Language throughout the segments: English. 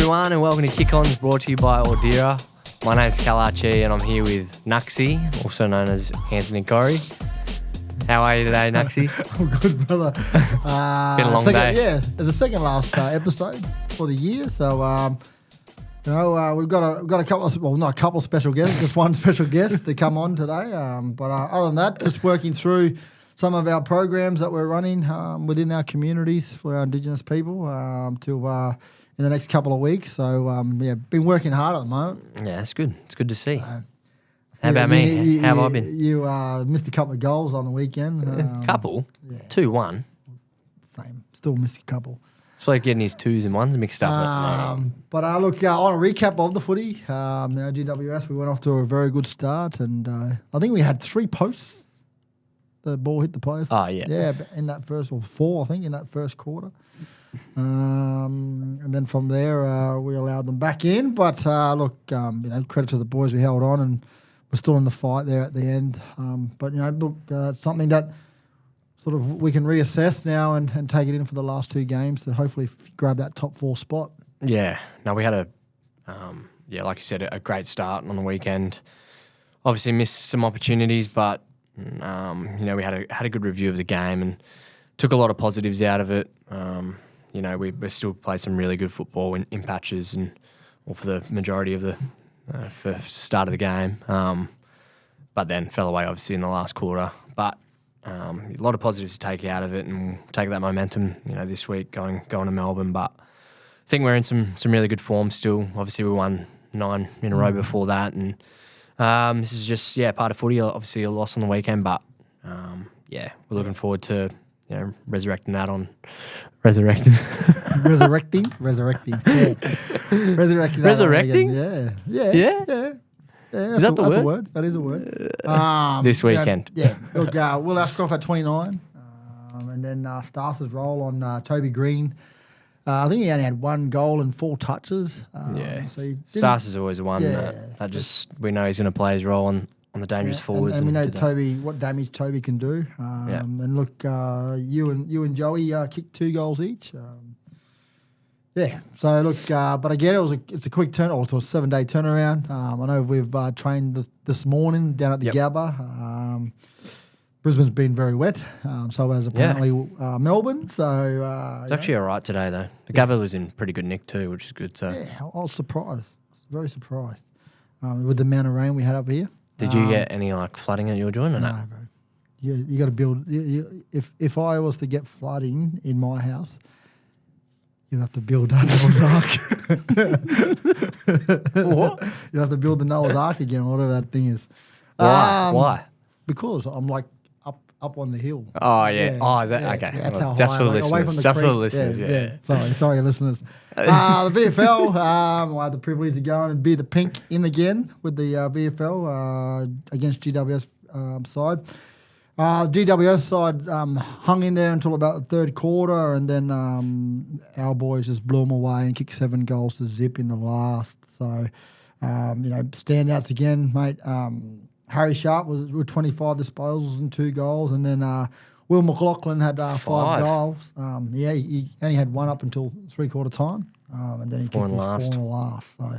everyone, and welcome to Kick Ons, brought to you by Ordira. My name's Kalachi, and I'm here with Nuxie, also known as Anthony Corey. How are you today, Nuxie? I'm good, brother. Been a long day. Yeah, it's the second last episode for the year, so we've got a couple of, well, not a couple of special guests, just one special guest to come on today. But other than that, just working through some of our programs that we're running within our communities for our Indigenous people in the next couple of weeks. So, been working hard at the moment. Yeah, it's good. It's good to see. How about me? How have I been? You missed a couple of goals on the weekend. Couple? Yeah. 2-1. Same. Still missed a couple. It's like getting his twos and ones mixed up. But look, on a recap of the footy, GWS, we went off to a very good start, and I think we had 3 posts. The ball hit the post. Oh, yeah. Yeah, but in that first, or 4, I think, in that first quarter. And then from there, we allowed them back in. But credit to the boys, we held on and we're still in the fight there at the end. But it's something that sort of we can reassess now and take it in for the last 2 games to hopefully grab that top 4 spot. Yeah. No, we had like you said, a great start on the weekend. Obviously missed some opportunities, but we had a good review of the game and took a lot of positives out of it. We still played some really good football in patches or for the majority of the start of the game. But then fell away obviously in the last quarter. But a lot of positives to take out of it and take that momentum, this week going to Melbourne. But I think we're in some really good form still. Obviously we won 9 in a row before that, and this is just part of footy. Obviously a loss on the weekend, but we're looking forward to resurrecting that on resurrecting. Resurrecting. Yeah. Resurrecting? Yeah. Is that the word? That's a word. That is a word. This weekend. Look, Will Ashcroft at 29, and then Stas' role on Toby Green. I think he only had 1 goal and 4 touches. So Stas is always the one that just we know he's going to play his role on the dangerous forwards. And we know Toby, what damage Toby can do. And look, you and Joey kicked 2 goals each. So look, but again, it's a quick turn, also a 7-day turnaround. I know we've trained this morning down at the Gabba. Brisbane's been very wet, so has apparently Melbourne. So it's actually all right today though. The Gabba was in pretty good nick too, which is good. So I was surprised. I was very surprised with the amount of rain we had up here. Did you get any flooding at your joint or no? No, bro. You got to build. If I was to get flooding in my house, you'd have to build a Noah's Ark. What? You'd have to build the Noah's Ark again, whatever that thing is. Why? Because I'm up on the hill. Oh yeah. Oh, is that okay? That's how just high, for the away listeners. from the Just for the creek. listeners. Sorry, listeners. The VFL. I had the privilege to go and be the pink in again with the VFL against GWS side. GWS side hung in there until about the 3rd quarter, and then our boys just blew them away and kicked 7 goals to zip in the last. So, standouts again, mate. Harry Sharp was with 25 disposals and 2 goals, and then Will McLaughlin had 5 goals. He only had 1 up until 3/4 time, and then he kicked 4 in the last. So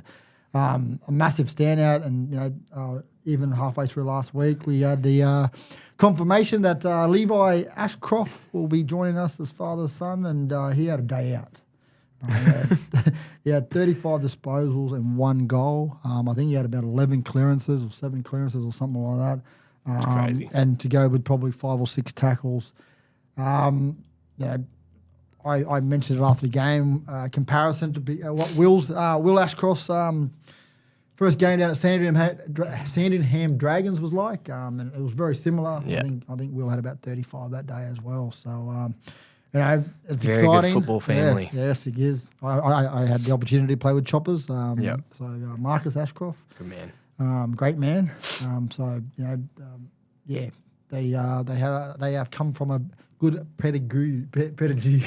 a massive standout, and even halfway through last week, we had the confirmation that Levi Ashcroft will be joining us as father's son, and he had a day out. He had 35 disposals and 1 goal. I think he had about 11 clearances or 7 clearances or something like that. That's crazy. And to go with probably 5 or 6 tackles. I mentioned it after the game. Comparison to what Will Ashcroft's first game down at Sandringham Dragons was like, and it was very similar. Yeah. I think Will had about 35 that day as well. So. It's very exciting. Good football family. Yeah, yes, it is. I had the opportunity to play with choppers. So Marcus Ashcroft, good man, great man. They have come from a good pedigree. Pedigree.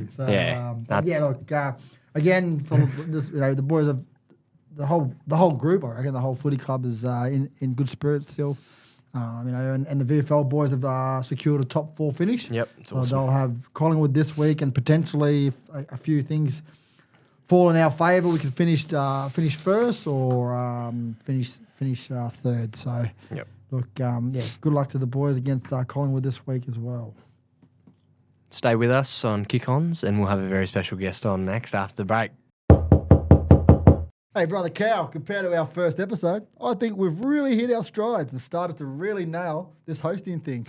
So again, from this, the boys have. The whole group, I reckon the whole footy club is in good spirits still. And the VFL boys have secured a top 4 finish. Yep, it's so awesome. they'll have Collingwood this week, and potentially if a few things fall in our favour, we can finish first or finish third. So Yep. look, good luck to the boys against Collingwood this week as well. Stay with us on Kick Ons, and we'll have a very special guest on next after the break. Hey, Brother Cow, compared to our first episode, I think we've really hit our strides and started to really nail this hosting thing.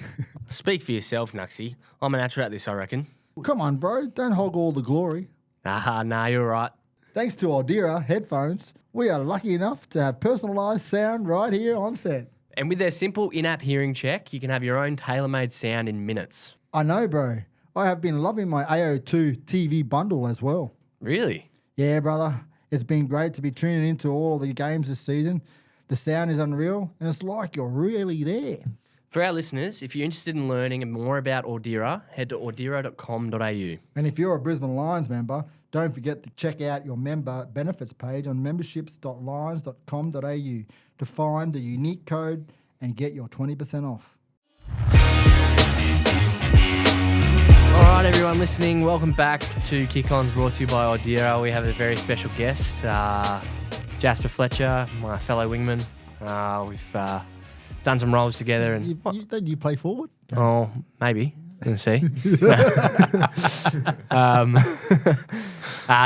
Speak for yourself, Nuxie. I'm a natural at this, I reckon. Come on, bro. Don't hog all the glory. Nah, you're right. Thanks to Aldera headphones, we are lucky enough to have personalised sound right here on set. And with their simple in-app hearing check, you can have your own tailor-made sound in minutes. I know, bro. I have been loving my AO2 TV bundle as well. Really? Yeah, brother. It's been great to be tuning into all of the games this season. The sound is unreal, and it's like you're really there. For our listeners, if you're interested in learning more about Ordera, head to ordera.com.au. And if you're a Brisbane Lions member, don't forget to check out your member benefits page on memberships.lions.com.au to find the unique code and get your 20% off. All right, everyone listening, welcome back to Kick Ons, brought to you by Ordera. We have a very special guest, Jaspa Fletcher, my fellow wingman. We've done some roles together. And Don't you play forward? Oh, maybe. We'll see.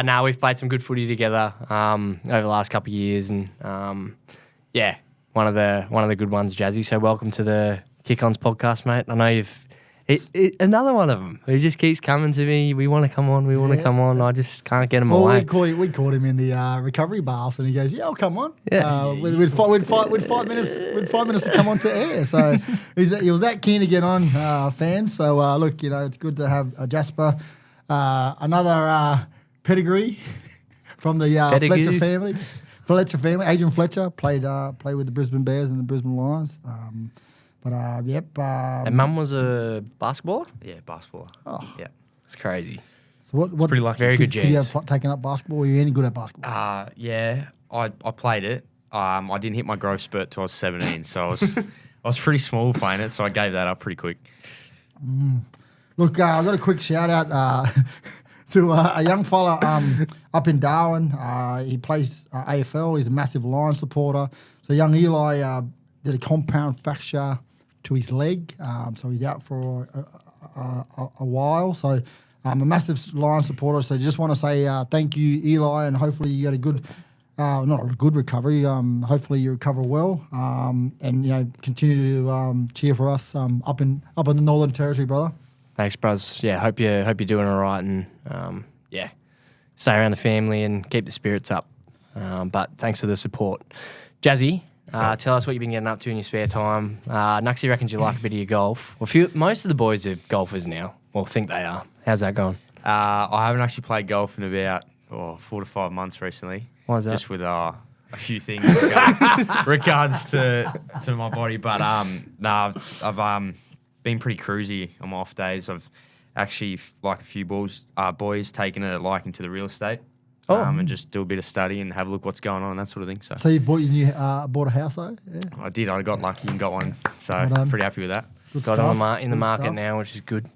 No, we've played some good footy together over the last couple of years, and one of the good ones, Jazzy. So welcome to the Kick Ons podcast, mate. I know you've another one of them who just keeps coming to me. We want to come on. We want to come on. I just can't get him away. We caught him in the recovery baths, and he goes, "Yeah, I'll come on." Yeah. With 5 minutes to come on to air. So he was that keen to get on, fans. So look, it's good to have Jasper, another pedigree from the Fletcher family. Adrian Fletcher played with the Brisbane Bears and the Brisbane Lions. And Mum was a basketballer? Yeah, basketballer. Oh. Yeah. It's crazy. So what pretty lucky. Very good Could you genes. have taken up basketball? Were you any good at basketball? Yeah, I played it. I didn't hit my growth spurt till I was 17, so I was pretty small playing it, so I gave that up pretty quick. Look, I've got a quick shout out to a young fella up in Darwin. He plays AFL. He's a massive Lions supporter. So young Eli did a compound fracture to his leg, so he's out for a while. So I'm a massive Lions supporter. So just want to say thank you, Eli, and hopefully you get a good, not a good recovery. Hopefully you recover well, and continue to cheer for us up in the Northern Territory, brother. Thanks, bros. Yeah, hope you're doing all right, and stay around the family and keep the spirits up. But thanks for the support, Jazzy. Tell us what you've been getting up to in your spare time. Nuxie reckons you like a bit of your golf. Well, most of the boys are golfers now, or think they are. How's that going? I haven't actually played golf in about 4 to 5 months recently. Why is that? Just with a few things regards to my body. But I've been pretty cruisy on my off days. I've actually, like a few boys taken a liking to the real estate. And just do a bit of study and have a look what's going on and that sort of thing. So you bought bought a house, though? Yeah. I did. I got lucky and got one. So Well pretty happy with that. Good Got stuff. in the Good market stuff. now, which is good.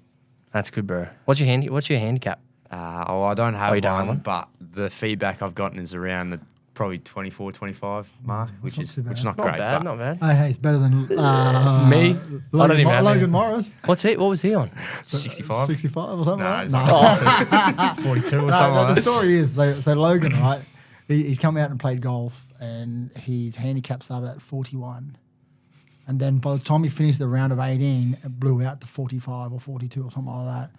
That's good, bro. What's your handicap? I don't have you don't have one, one? but the feedback I've gotten is around the probably 24, 25 mark, which not is too bad. not Not great. bad, but not bad. Hey, it's better than Me? I don't even have Logan any. Morris. What was he on? 65? 65 or something No, like it's that? not 42 or No, something like the that. story is, so Logan, right, he's come out and played golf, and his handicap started at 41. And then by the time he finished the round of 18, it blew out to 45 or 42 or something like that.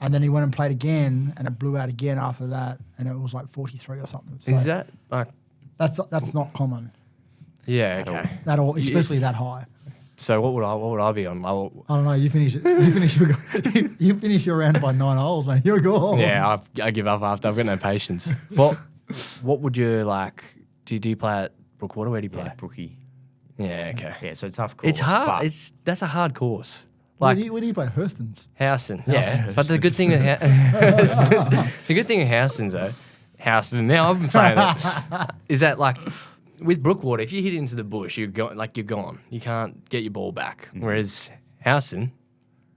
And then he went and played again, and it blew out again after that, and it was like 43 or something. So Is that like? that's not common, Yeah, okay. that all, especially that high. So what would I be on? I don't know. You finish it. You finish your round by 9 holes, mate. You're gone. Yeah, I give up after. I've got no patience. What would you like? Do you play at Brookwater? Where do you play? Yeah, Brookie. Yeah, okay. Yeah, so it's a tough course. It's hard. but That's a hard course. Where Like do you play? Houston's. Houston, yeah. But the good thing with the good thing with Houston's though, Houston. Now I'm saying that is that like with Brookwater, if you hit into the bush, you're gone. You can't get your ball back. Whereas Howson,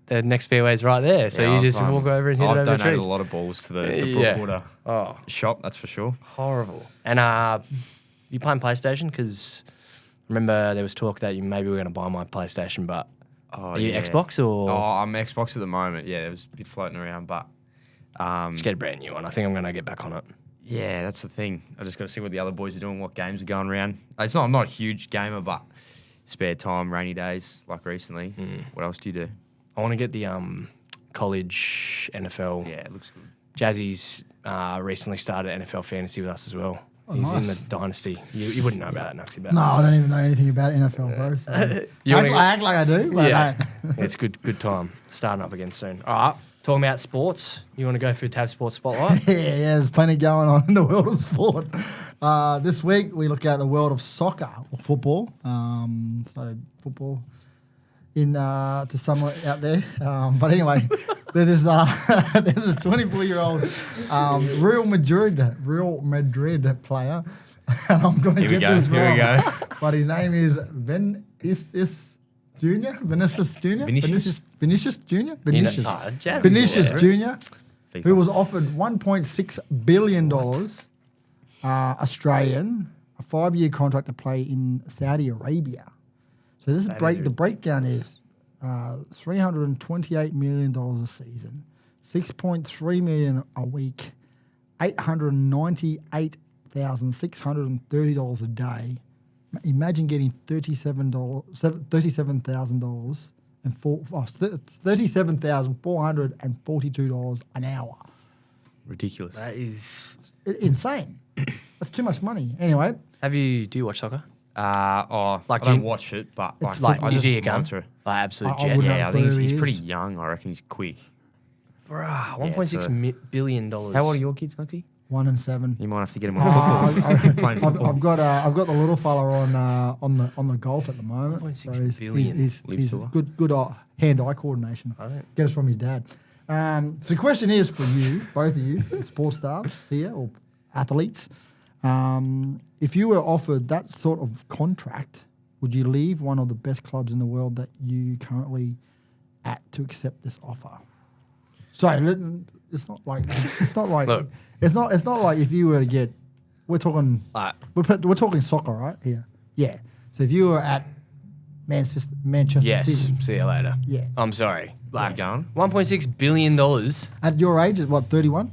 the next fairway's right there, so you just walk over and hit it over the I've donated trees. a lot of balls to the Brookwater shop, that's for sure. Horrible. And you playing PlayStation? Because remember there was talk that you maybe were going to buy my PlayStation, but are you Xbox or? Oh, I'm Xbox at the moment. Yeah, it was a bit floating around, but just get a brand new one. I think I'm going to get back on it. Yeah, that's the thing. I just got to see what the other boys are doing, what games are going around. I'm not a huge gamer, but spare time, rainy days, like recently. What else do you do? I want to get the college NFL. Yeah, it looks good. Jazzy's recently started NFL fantasy with us as well. Oh, He's in nice. the dynasty. You wouldn't know about it, Nuxie. But No, I don't even know anything about NFL, bro. So. I act like I do, but I don't. It's good time. Starting up again soon. All right, talking about sports. You want to go through Tab Sports Spotlight? Yeah, there's plenty going on in the world of sport. This week, we look at the world of soccer or football. So football to someone out there. But anyway, there's this 24-year-old Real Madrid player. And I'm going to get this wrong. Here we go. But his name is Vinicius Jr. Vinicius Jr. Vinicius? Vinicius Jr. Vinicius. Jazzy's Vinicius all over Jr. FIFA. Who was offered $1.6 billion Australian, a 5-year contract to play in Saudi Arabia. So this is the breakdown is $328 million a season, $6.3 million a week, $898,630 a day. Imagine getting $37,000 and $37,442 an hour. Ridiculous. That is. Insane. That's too much money. Anyway, Do you watch soccer? I Like, don't do you- watch it, but It's Like, I is just he a gun? monitor it. Like, absolute I jet. wouldn't Yeah, I have think clue who he's he pretty is. young. I reckon he's quick. Bruh, $1.6 so- billion. How old are your kids, Nuxie? 1 and 7. You might have to get him on football. Playing football. I've got the little fella on the golf at the moment. 1.6 billion. He's Live tour. good hand-eye coordination. Right. Get us from his dad. So the question is for you, both of you, sports stars here or athletes, if you were offered that sort of contract, would you leave one of the best clubs in the world that you currently at to accept this offer? Sorry, it's not like Look. it's not like if you were to get. We're talking we're talking soccer right here. Yeah. So if you were at Manchester Yes. City, See you later. yeah, I'm sorry. Like going? $1.6 billion. at your age, at what 31?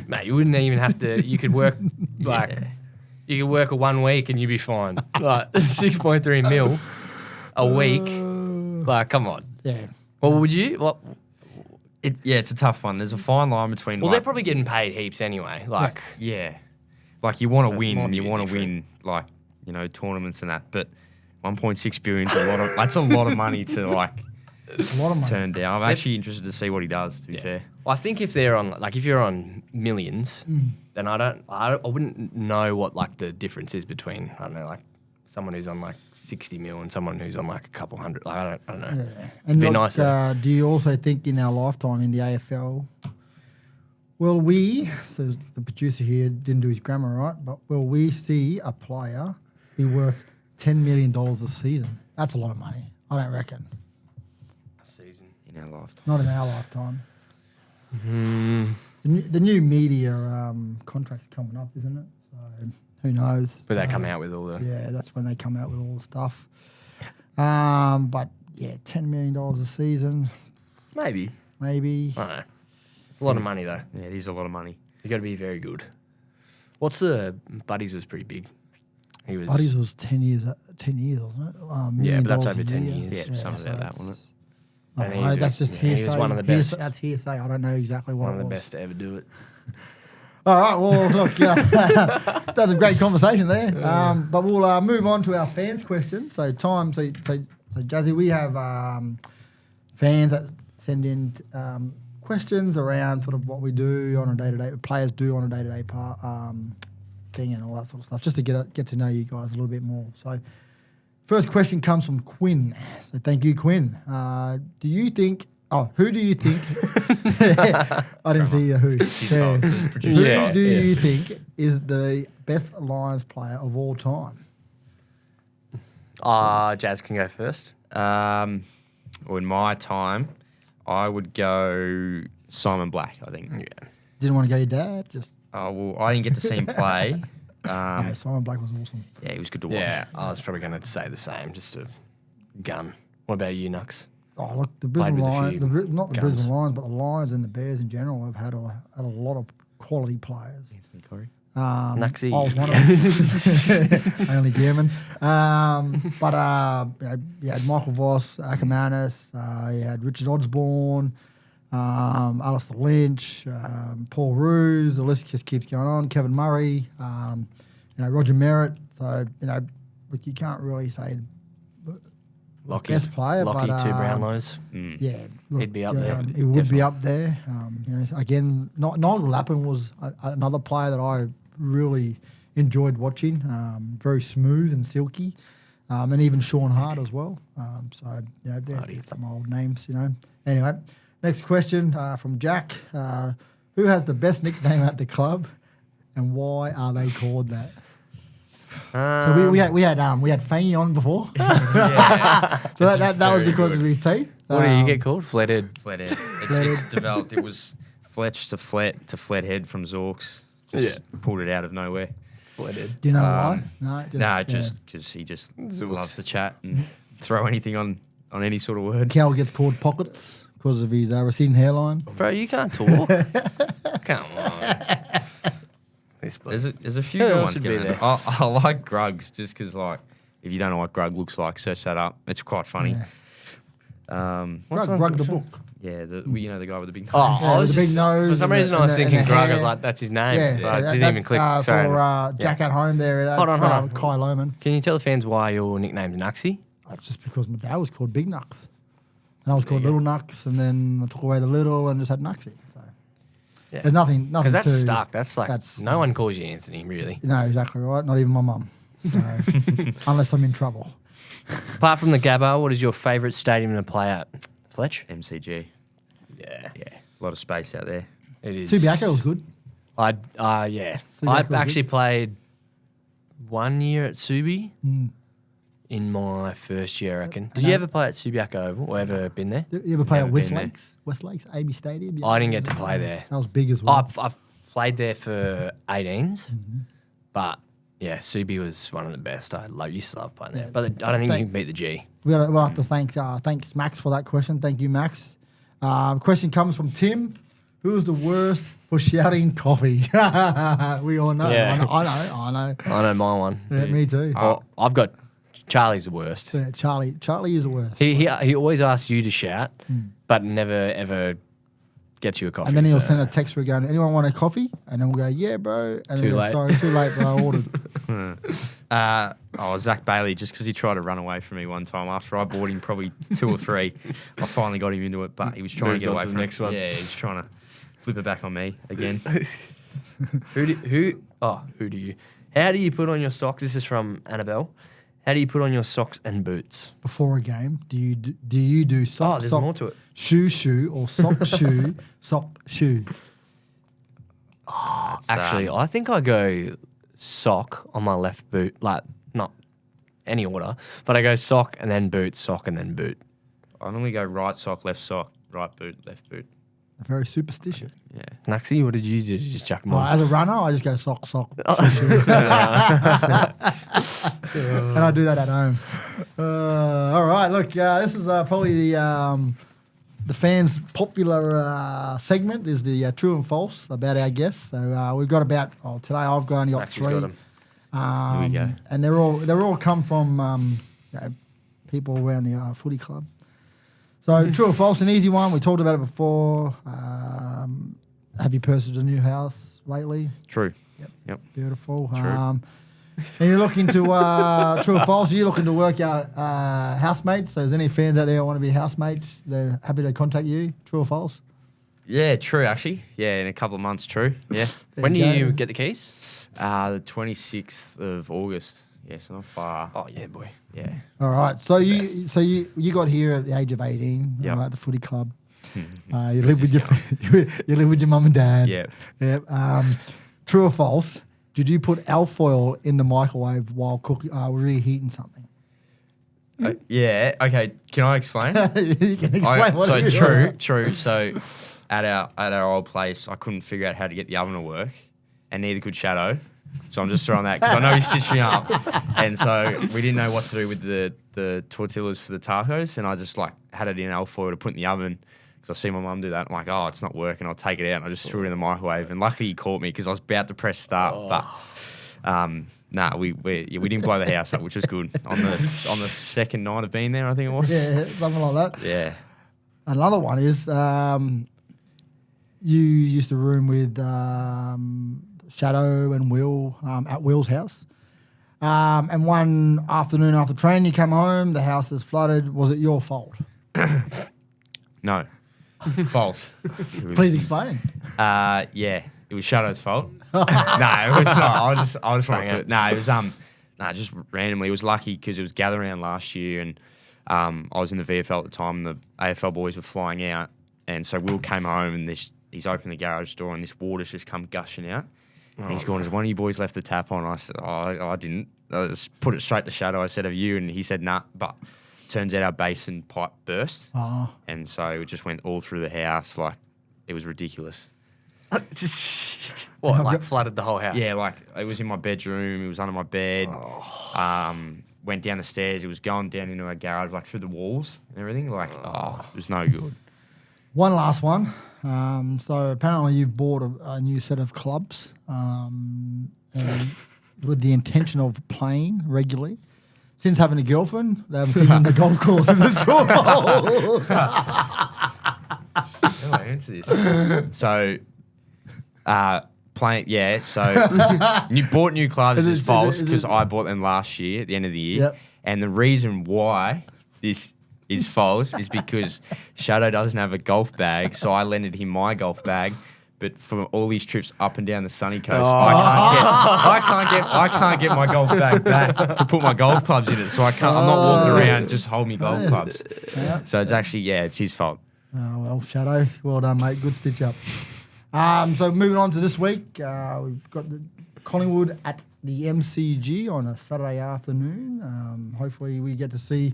Mate, you wouldn't even have to. You could work you could work a 1 week and you'd be fine. Like 6.3 mil a week. Like, come on. Yeah. What would you? What? It's a tough one. There's a fine line between. Well, like, they're probably getting paid heaps anyway. Like, like you want So to it win. might be You want to different. win, like tournaments and that. But 1.6 billion is a lot of. That's a lot of money to like A lot of money. turn down. I'm actually interested to see what he does. To be fair. I think if they're on, like, if you're on millions, then I wouldn't know what like the difference is between, I don't know, like someone who's on like 60 mil and someone who's on like a couple hundred. Like, I don't know. Yeah. And be look, nice, though. do you also think in our lifetime in the AFL, so the producer here didn't do his grammar right, but will we see a player be worth $10 million a season? That's a lot of money. I don't reckon. Season. In our lifetime. Not in our lifetime. The new media contract's coming up, isn't it? So who knows? But they come out with all the. Yeah, that's when they come out with all the stuff. But yeah, $10 million a season, Maybe. maybe. I don't know. It's a lot of money though. Yeah, it is a lot of money. You got to be very good. What's the Buddies was pretty big. He was. Buddies was 10 years, wasn't it? Yeah, but that's $1 million over a 10 year. years. Yeah, something so about that, it's- wasn't it? I And don't know, he's that's just- just he was hearsay. one of the best. That's hearsay. I don't know exactly what one of it the was. best to ever do it. All right, well, look, that's a great conversation there. But we'll move on to our fans' questions. So, Jazzy, we have fans that send in questions around sort of what we do on a day-to-day, players do on a day-to-day thing and all that sort of stuff, just to get to know you guys a little bit more. So, first question comes from Quinn. So, thank you, Quinn. Do you think who do you think? I didn't see the who. Yeah. Who do you think is the best Lions player of all time? Jazz can go first. Well, in my time, I would go Simon Black, I think. Yeah. Didn't want to go your dad? Just Well, I didn't get to see him play. no, Simon Black was awesome. Yeah, he was good to watch. Yeah, I was probably going to say the same, just a gun. What about you, Nux? Oh, look, the Played Brisbane with a Lions, few not the guns. Brisbane Lions, but the Lions and the Bears in general have had a lot of quality players. Anthony Corey. Nuxie. I was one of them. Only German. You had Michael Voss, Ackermanis, you had Richard Osborne, Alistair Lynch, Paul Roos, the list just keeps going on, Kevin Murray, Roger Merritt. So, look, you can't really say the Lockie. best player, Lockie, but 2 Brownlows. yeah, look, He'd be up there. He would be up there. Again, Nigel Lappin was another player that I really enjoyed watching. Very smooth and silky, and even Sean Hart as well. They're some old names. Anyway, next question from Jack: who has the best nickname at the club, and why are they called that? So we had Fangy on before. Yeah. So that was very because good. of his teeth. What do you get called? Flathead. Flethead. It's developed. It was Fletch to Flethead from Zorks. Just pulled it out of nowhere. Flathead. Do you know why? No, Just because he just loves to chat and throw anything on any sort of word. Cal gets called Pockets because of his receding hairline. Bro, you can't talk. Come on. There's a few Who good else ones would be going. there? I like Grugs just because, like, if you don't know what Grug looks like, search that up. It's quite funny. Yeah. What's Grug the wrong? book. Yeah, the guy with the big nose. Oh, Yeah, I was with the big just, nose for some and reason the- I was and the- thinking and the Grug. I hair. was like, that's his name. Yeah, But I didn't even click. Sorry. for Jack at home there. That's, Hold on. Kai Lohman. Can you tell the fans why your nickname's Nuxie? That's just because my dad was called Big Nux. And I was called you go. Little Nux, and then I took away the little and just had Nuxie. So. Yeah. There's nothing Because that's too, stuck. That's like, that's- no one calls you Anthony, really. No, exactly right. Not even my mum. So, unless I'm in trouble. Apart from the Gabba, what is your favourite stadium to play at? Fletch? MCG. Yeah. Yeah, a lot of space out there. It is. Subiaco was good. Yeah. Subiaco I was actually good. played 1 year at Subi Mm. in my first year, I reckon. Did you ever play at Subiaco Oval or ever been there? You ever played Never at West been there. Lakes? West Lakes, AB Stadium? You I ever didn't been get to play there. That was big as well. I've played there for 18s, Mm-hmm. but yeah, Subi was one of the best. Used to love playing there, Yeah. but I don't think you can beat the G. We'll have to thanks Max for that question. Thank you, Max. Question comes from Tim. Who is the worst for shouting coffee? We all know. Yeah. I know. I know my one. Yeah, me too. I've got Charlie's the worst. Yeah, Charlie is the worst. He always asks you to shout, but never ever gets you a coffee. And then he'll so- send a text through going, anyone want a coffee? And then we'll go, yeah, bro. And then Too we'll go, late. sorry, too late, bro. I ordered. Zach Bailey, just because he tried to run away from me one time after I bought him probably 2 or 3. I finally got him into it, but he was trying Moved to get on away to the from next it. one. Yeah, he was trying to flip it back on me again. How do you put on your socks? This is from Annabelle. How do you put on your socks and boots? Before a game, do you do sock, There's sock, more to it. shoe, or sock, shoe, sock, shoe? Actually, I think I go sock on my left boot, like not any order, but I go sock and then boot, sock and then boot. I normally go right sock, right boot, left boot. Very superstitious. Yeah. Naxi, what did you do? Did you just chuck them Well, on? as a runner, I just go sock, shoe, shoe. And I do that at home. All right, look, this is probably the fans' popular segment is the true and false about our guests. So we've got about today I've only got Naxi's 3. got 'em. Here we go. And they're all come from people around the Footy Club. So true or false, an easy one. We talked about it before. Have you purchased a new house lately? True. Yep. Beautiful. True. And you're looking to true or false? You're looking to work out housemates. So, is there any fans out there who want to be housemates? They're happy to contact you. True or false? Yeah, true, actually. Yeah, in a couple of months, true. Yeah. There When do you go. you get the keys? The 26th of August. Yeah, so not far. Oh yeah, boy. Yeah. All right. So you got here at the age of 18. Yep. At the Footy Club. You live with you live with your mum and dad. Yeah. Yep. True or false? Did you put alfoil in the microwave while cooking, reheating something? Yeah. Okay. Can I explain? You can explain what it is. True. So at our old place, I couldn't figure out how to get the oven to work, and neither could Shadaeu. So I'm just throwing that because I know he's stitching up, and so we didn't know what to do with the tortillas for the tacos, and I just like had it in alfoil to put in the oven because I see my mum do that. I'm like, oh, it's not working. I'll take it out, and I just threw it in the microwave, and luckily he caught me because I was about to press start, but we didn't blow the house up, which was good on the second night of being there. I think it was. Yeah, something like that. Yeah. Another one is you used to room with Shadaeu and Will at Will's house. And one afternoon after training, you come home, the house is flooded. Was it your fault? No. False. Please explain. Yeah, it was Shadow's fault. No, it was not. I just wanted to. No, it was just randomly. It was lucky because it was gather round last year, and I was in the VFL at the time. And the AFL boys were flying out, and so Will came home and he's opened the garage door, and this water's just come gushing out. And he's gone, has one of you boys left the tap on? I said, I didn't. I just put it straight to Shadaeu. I said, have you? And he said, nah. But turns out our basin pipe burst. Oh. And so it just went all through the house. Like, it was ridiculous. What, like flooded the whole house? Yeah, like it was in my bedroom. It was under my bed. Went down the stairs. It was going down into our garage, like through the walls and everything. Like, it was no good. One last one. So apparently you've bought a new set of clubs and with the intention of playing regularly. Since having a girlfriend, they haven't seen you on the golf course. Is this true or false? How do I answer this? So, playing, yeah. So, you bought new clubs is false because I bought them last year at the end of the year. Yep. And the reason why this is false is because Shadaeu doesn't have a golf bag, so I lended him my golf bag. But for all these trips up and down the sunny coast, I can't get my golf bag back to put my golf clubs in it. So I'm not walking around just hold me golf clubs. Yeah. So it's actually it's his fault. Oh, well, Shadaeu, well done, mate. Good stitch up. So moving on to this week, we've got the Collingwood at the MCG on a Saturday afternoon. Hopefully we get to see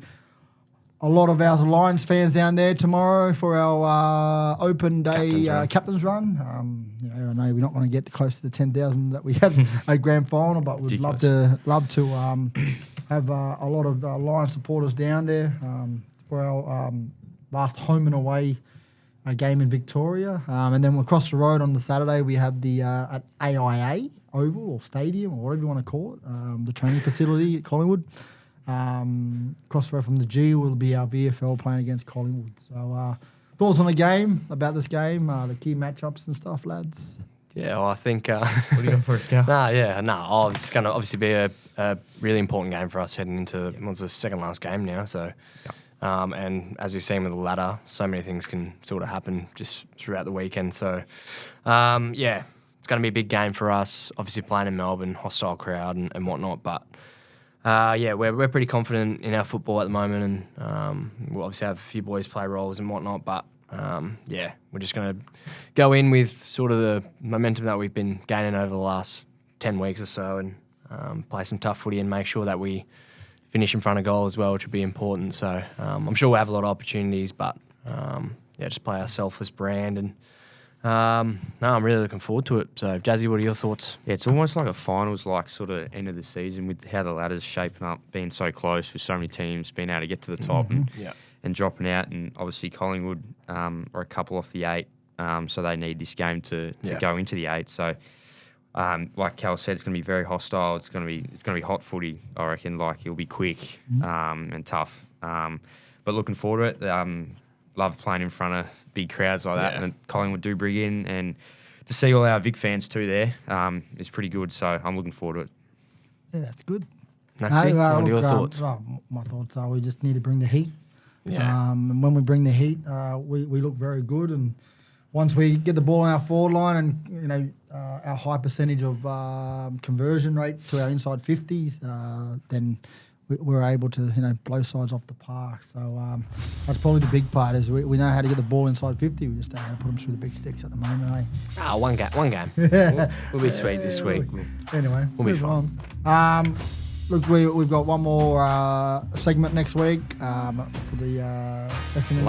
a lot of our Lions fans down there tomorrow for our open day captain's run. I know we're not going to get close to the 10,000 that we had at grand final, but we'd love to have a lot of Lions supporters down there for our last home and away game in Victoria. And then across the road on the Saturday, we have the at AIA Oval or Stadium or whatever you want to call it, the training facility at Collingwood. Across the road from the G will be our VFL playing against Collingwood. So thoughts on the game, about this game, the key matchups and stuff, lads? Yeah, well, I think... What do you got for us, Cal? It's going to obviously be a really important game for us heading into what's the second last game now. So, and as we've seen with the ladder, so many things can sort of happen just throughout the weekend. So, it's going to be a big game for us. Obviously playing in Melbourne, hostile crowd and whatnot, but... we're pretty confident in our football at the moment, and we'll obviously have a few boys play roles and whatnot. But we're just going to go in with sort of the momentum that we've been gaining over the last 10 weeks or so, and play some tough footy and make sure that we finish in front of goal as well, which would be important. So I'm sure we'll have a lot of opportunities, but just play our selfless brand and. I'm really looking forward to it. So, Jazzy, what are your thoughts? Yeah, it's almost like a finals, like sort of end of the season with how the ladder's shaping up, being so close with so many teams being able to get to the top and dropping out. And obviously Collingwood are a couple off the 8, so they need this game to go into the 8. So, like Cal said, it's going to be very hostile. It's going to be hot footy. I reckon. Like it'll be quick and tough. But looking forward to it. Love playing in front of big crowds like that, and Collingwood do bring in, and to see all our Vic fans too there is pretty good. So I'm looking forward to it. Yeah, that's good. What are your thoughts? My thoughts are we just need to bring the heat. Yeah. And when we bring the heat, we look very good. And once we get the ball on our forward line, and our high percentage of conversion rate to our inside 50s, then we're able to blow sides off the park. So that's probably the big part is we know how to get the ball inside 50. We just don't know how to put them through the big sticks at the moment. One game. We'll be sweet this week. Anyway, We'll be fine. Look, we've got one more segment next week for the Essendon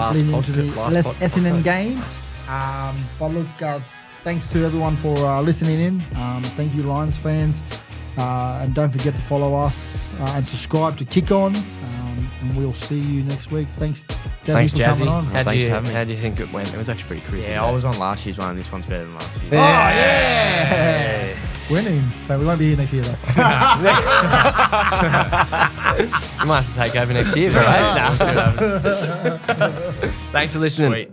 Essendon game. But look, thanks to everyone for listening in. Thank you, Lions fans. And don't forget to follow us and subscribe to Kick Ons. And we'll see you next week. Thanks, Jazzy, Thanks, for Jazzy. coming on. Thanks for having me. How do you think it went? It was actually pretty crazy. Yeah, I was on last year's one, and this one's better than last year. Yeah. Winning. So we won't be here next year, though. You might have to take over next year, bro. We'll see what happens. Thanks for listening. Sweet.